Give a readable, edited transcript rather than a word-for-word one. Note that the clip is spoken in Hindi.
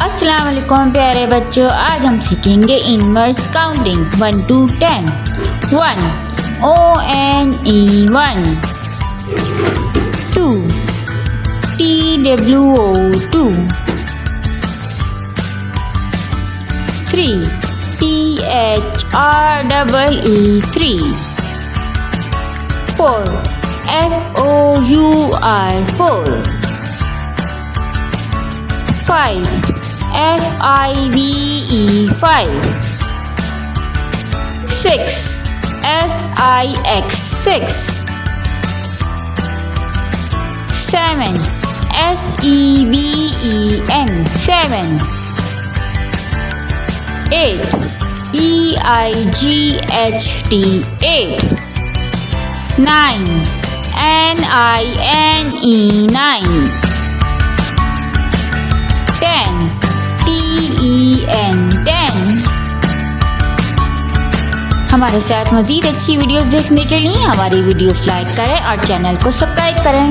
अस्सलाम वालेकुम प्यारे बच्चों, आज हम सीखेंगे inverse counting 1 to 10। 1 ONE 1, 2 TWO 2, 3 THREE 3, 4 FOUR 4, 5 FIVE 5, 6 SIX 6, 7 SEVEN 7, 8 EIGHT 8, 9 NINE 9, 10 TEN 10। हमारे साथ मज़ीद अच्छी वीडियोस देखने के लिए हमारी वीडियोस लाइक करें और चैनल को सब्सक्राइब करें।